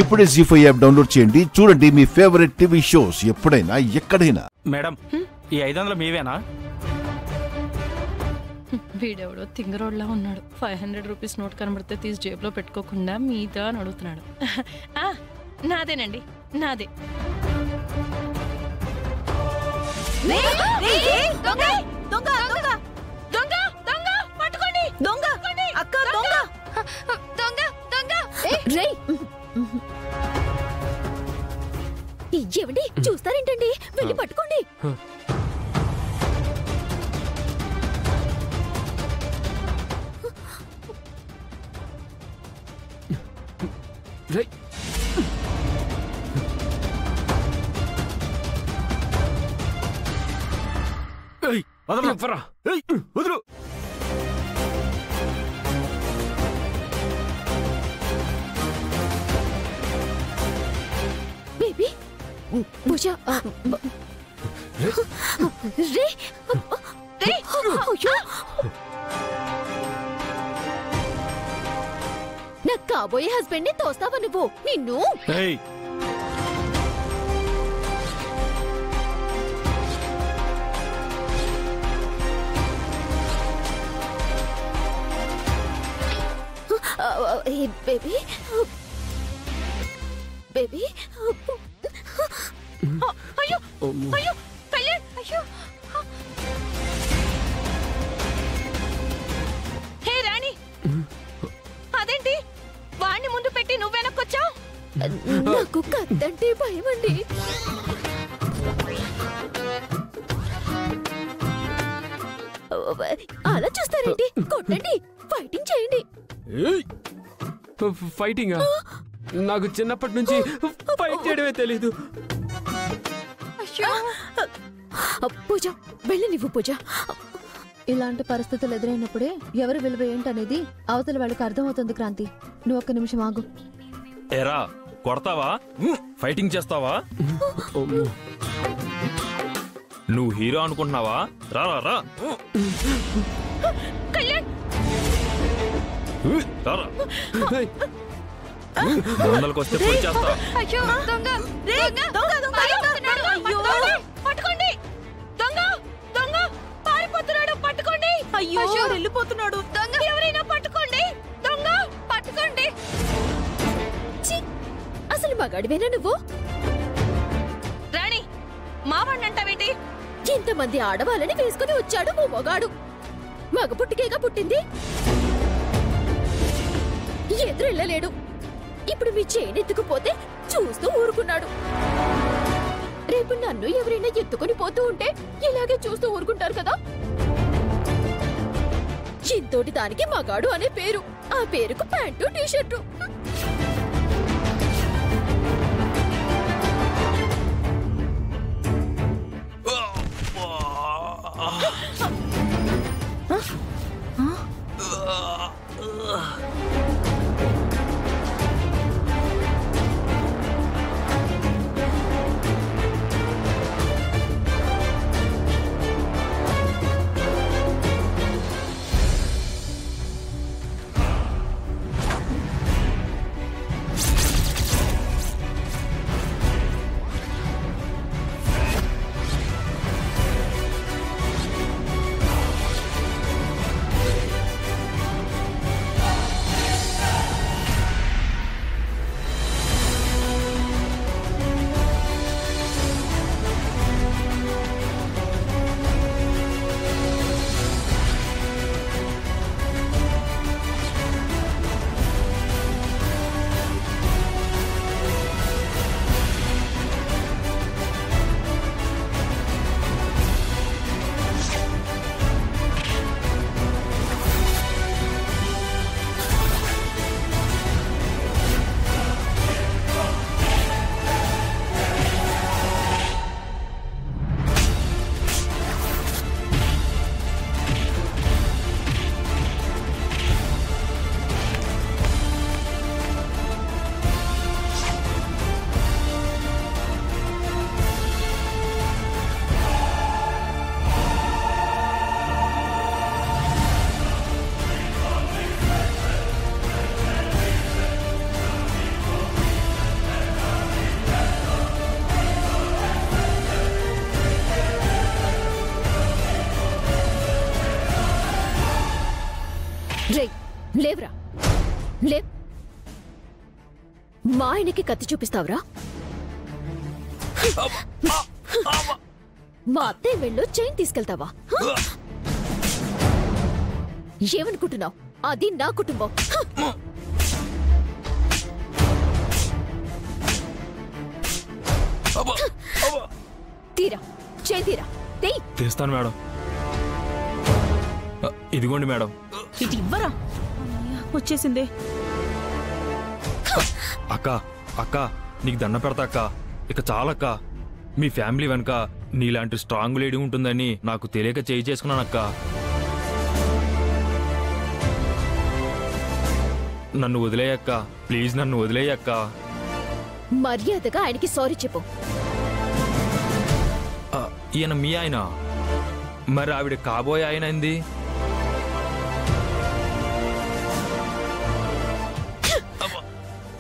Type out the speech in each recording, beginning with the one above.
ఇప్పుడే జీ5 app download చేయండి. చూడండి మీ ఫేవరెట్ టీవీ షోస్ ఎప్పుడైనా ఎక్కడైనా. మేడం ఈ 500 మీవేనా? వీడెవడో తింగరోడ్లా ఉన్నాడు. 500 రూపీస్ నోట్ కనబడితే తీసి జేబులో పెట్టుకోకుండా మీదా అని అడుగుతున్నాడు. నాదేనండి, నాదే. ఏమండి చూస్తారేంటండి, వెళ్ళి పట్టుకోండి. వదలు. బేబీ పూజ రే నా కాబోయే హస్బెండ్ ని తోస్తావా నువ్వు? నిన్ను బేబీ బేబీ అయ్యో అయ్యో కళ్యాణ్ అయ్యో. హే రాణి, అదేంటి వాణ్ణి ముందు పెట్టి నువ్వు వెనక్కొచ్చావు? నాకు కత్తంటే భయం అండి. అలా చూస్తారేంటి? కొట్టండి, ఫైటింగ్ చేయండి. ఫైటింగా? నాకు చిన్నప్పటి నుంచి ఫైట్ చేయడమే తెలీదు. పూజ వెళ్ళి నువ్వు పూజ. ఇలాంటి పరిస్థితులు ఎదురైనప్పుడే ఎవరి విలువ ఏంటనేది అవతల వాళ్ళకి అర్థమవుతుంది. క్రాంతి, నువ్వు ఒక్క నిమిషం ఆగు. ఏరా, కొడతావా? ఫైటింగ్ చేస్తావా? నువ్వు హీరో అనుకుంటున్నావా? రా రా రా. దొంగలకు వస్తే పొడి చేస్తా. పట్టుకోండి, దొంగ దొంగ పారిపోతున్నాడు. పట్టుకోండి. అయ్యో వెళ్ళిపోతున్నాడు. దొంగ ఎవరైనా పట్టుకోండి. దొంగ పట్టుకోండి. అసలు మగాడివేనా నువ్వు? రాణి, మావాడిని అంటావేంటి? ఇంతమంది ఆడవాళ్ళని వేసుకుని వచ్చాడు ఓ మగాడు. మగ పుట్టికేగా పుట్టింది, ఎదురెళ్ళలేడు. ఇప్పుడు మీ చైన్ ఎత్తుకుపోతే చూస్తూ ఊరుకున్నాడు. రేపు నన్ను ఎవరైనా ఎత్తుకుని పోతూ ఉంటే ఇలాగే చూస్తూ ఊరుకుంటారు కదా. ఇంతోటి దానికి మగాడు అనే పేరు, ఆ పేరుకు ప్యాంటు టీషర్టు. మా ఆయనకి కత్తి చూపిస్తావురా? మా అత్తయ్య మెళ్ళో చైన్ తీసుకెళ్తావా? ఏమనుకుంటున్నావు? అది నా కుటుంబం. తీరా చైన్ తీరా. తీస్తాను మేడం. ఇదిగోండి మేడం. ఇది ఇవ్వరా? వచ్చేసిందే. అక్క అక్క నీకు దండ పెడతా అక్క. ఇక చాలక్క. మీ ఫ్యామిలీ వెనక నీలాంటి స్ట్రాంగ్ లేడీ ఉంటుందని నాకు తెలియక చేయి చేసుకున్నానక్క. నన్ను వదిలేయక్క, ప్లీజ్ నన్ను వదిలేయక్క. మర్యాదగా ఆయనకి సారీ చెప్పు. ఈయన మీ ఆయన, మరి ఆవిడ కాబోయే ఆయన ఏంది?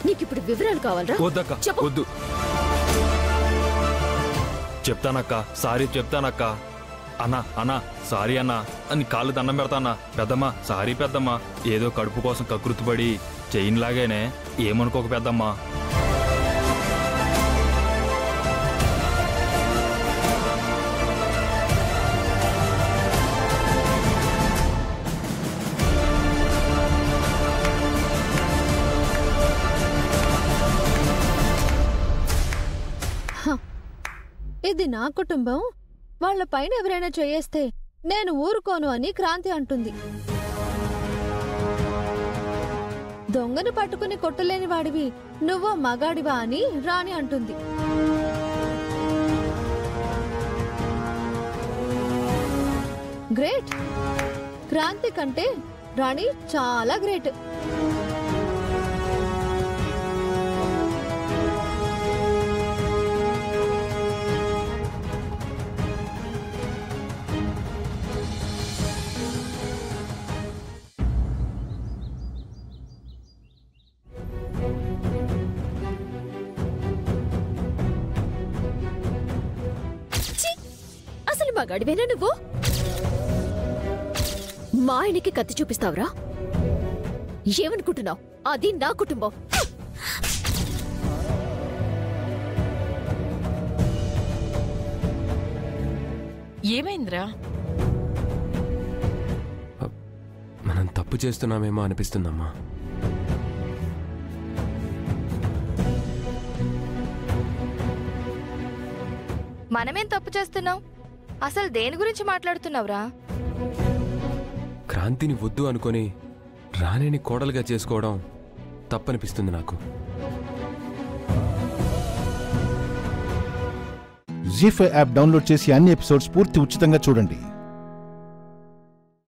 నీకిప్పుడు వివరాలు కావాలరా? వద్దక్క, వద్దు. చెప్తానక్క, సారీ చెప్తానక్క. అన్నా అన్నా సారీ అన్నా అని కాళ్ళు దండం పెడతానా. పెద్దమ్మా సారీ పెద్దమ్మా. ఏదో కడుపు కోసం కకృతిపడి చైన్ లాగానే, ఏమనుకోక పెద్దమ్మా. ఇది నా కుటుంబం, వాళ్ళ పైన ఎవరైనా చేయేస్తే నేను ఊరుకోను అని క్రాంతి అంటుంది. దొంగను పట్టుకుని కొట్టలేని వాడివి నువ్వో మగాడివా అని రాణి అంటుంది. గ్రేట్. క్రాంతి కంటే రాణి చాలా గ్రేట్. అసలు మగాడివేనా నువ్వు? మా ఆయనకి కత్తి చూపిస్తావురా? ఏమనుకుంటున్నావు? అది నా కుటుంబం. ఏమైందిరా? మనం తప్పు చేస్తున్నామేమో అనిపిస్తుందమ్మా. మనమేం తప్పు చేస్తున్నాం? అసలు దేని గురించి మాట్లాడుతున్నావురా? క్రాంతిని వద్దు అనుకొని రాణిని కోడలుగా చేసుకోవడం తప్పనిపిస్తుంది నాకు. జీ5 యాప్ డౌన్లోడ్ చేసి అన్ని ఎపిసోడ్స్ పూర్తి ఉచితంగా చూడండి.